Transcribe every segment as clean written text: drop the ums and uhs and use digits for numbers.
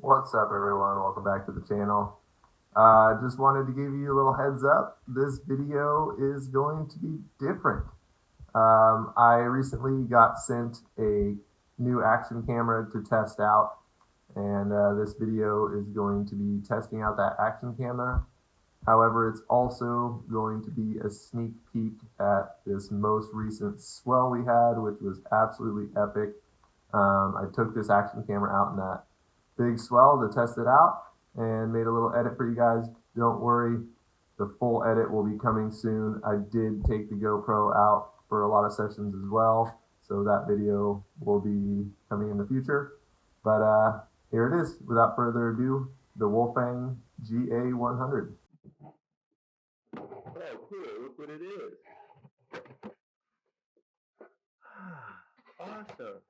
What's up, everyone? Welcome back to the channel. Just wanted to give you a little heads up. This video is going to be different. I recently got sent a new action camera to test out, and this video is going to be testing out that action camera. However, it's also going to be a sneak peek at this most recent Swell we had, which was absolutely epic. I took this action camera out in that big Swell to test it out and made a little edit for you guys. Don't worry, the full edit will be coming soon. I did take the GoPro out for a lot of sessions as well, so that video will be coming in the future. But here it is. Without further ado, the Wolfang GA100. Oh, cool. Look what it is. Awesome.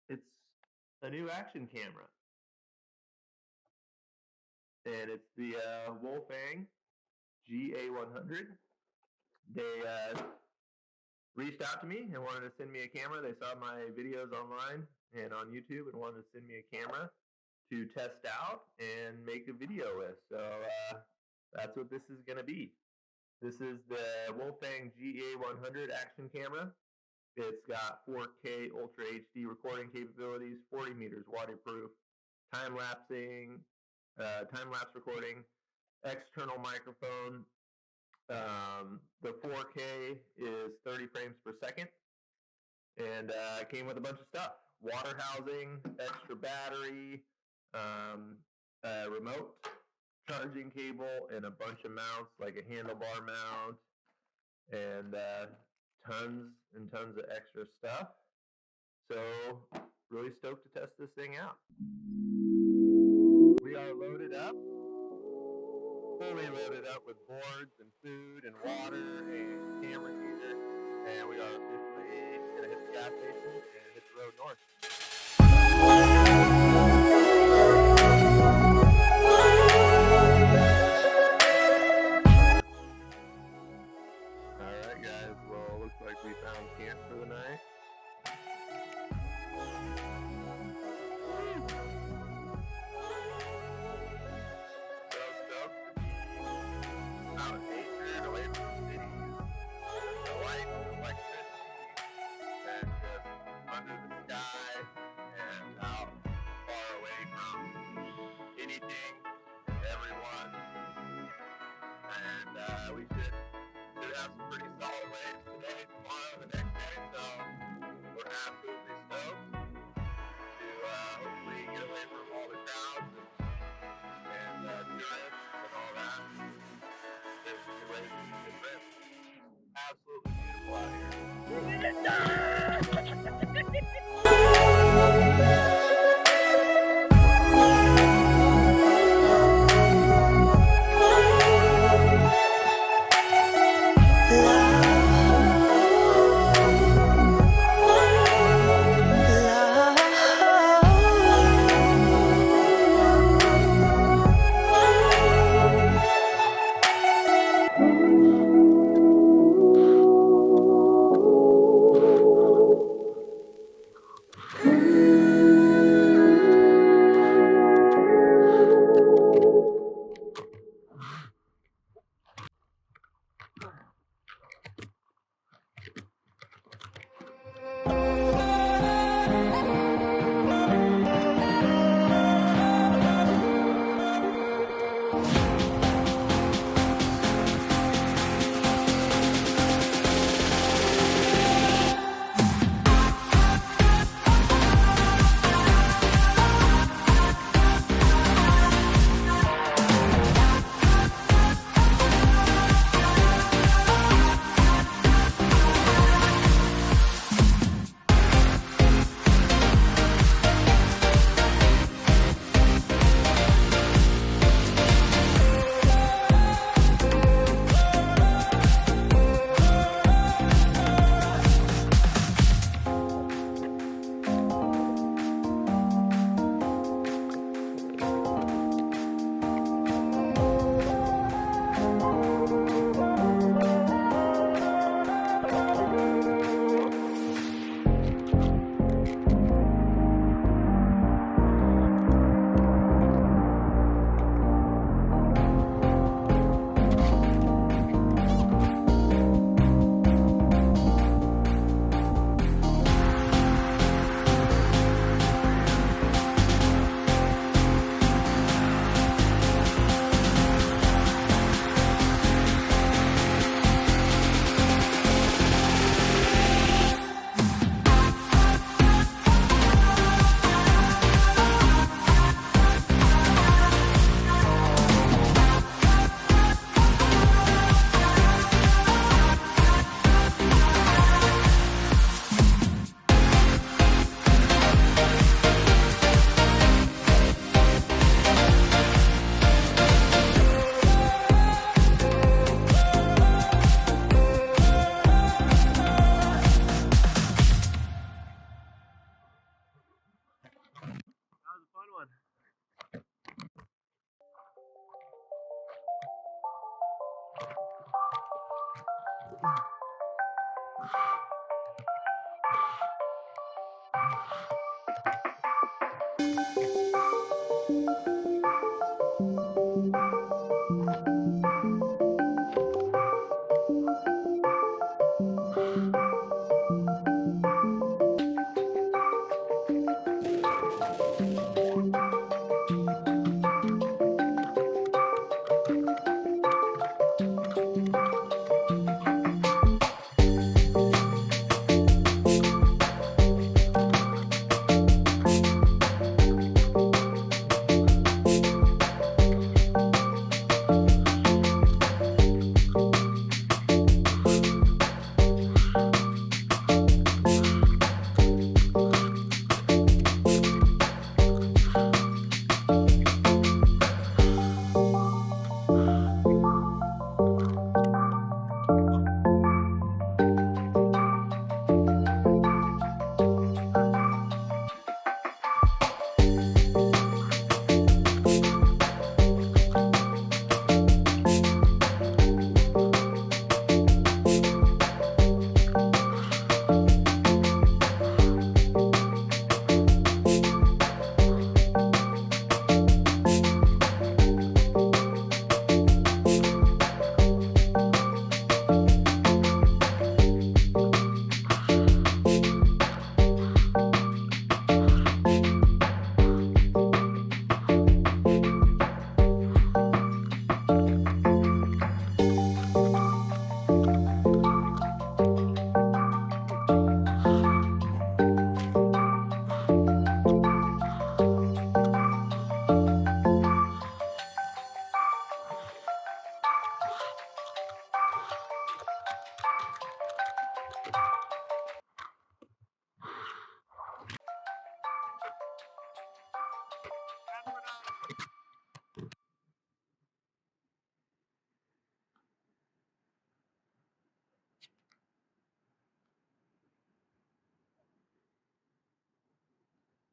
It's a new action camera. And it's the Wolfang GA100. They reached out to me and wanted to send me a camera. They saw my videos online and on YouTube and wanted to send me a camera to test out and make a video with. So that's what this is going to be. This is the Wolfang GA100 action camera. It's got 4K Ultra HD recording capabilities, 40 meters waterproof, time-lapse recording, external microphone. The 4K is 30 frames per second, and it came with a bunch of stuff: water housing, extra battery, remote charging cable, and a bunch of mounts like a handlebar mount, and tons and tons of extra stuff. So really stoked to test this thing out. We are loaded up, fully loaded up with boards and food and water and camera heater, and we are officially gonna hit the gas station and hit the road north. Alright guys, well looks like we found camp for the night. So stoked to be out in nature and away from the city. The light, electricity, and just under the sky and out far away from anything and everyone. And we should have some pretty solid waves today, tomorrow, the next day. So we're absolutely stoked to hopefully get away from all the crowds and tourists and all that. Just get ready for a good trip. Absolutely beautiful out here.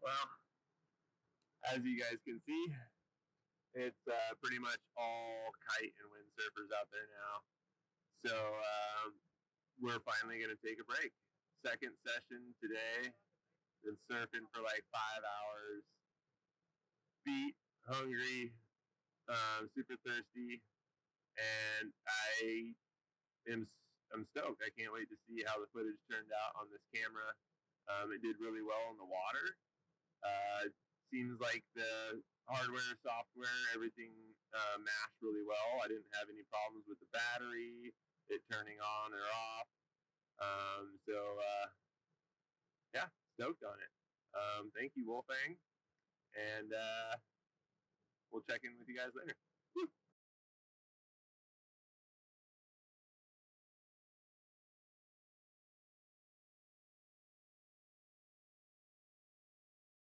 Well, as you guys can see, it's pretty much all kite and windsurfers out there now. So we're finally going to take a break. Second session today. Been surfing for like 5 hours. Feet hungry, super thirsty, and I'm stoked. I can't wait to see how the footage turned out on this camera. It did really well in the water. Seems like the hardware, software, everything mashed really well. I didn't have any problems with the battery, it turning on or off. Yeah, stoked on it. Thank you, Wolfang, and we'll check in with you guys later. Woo.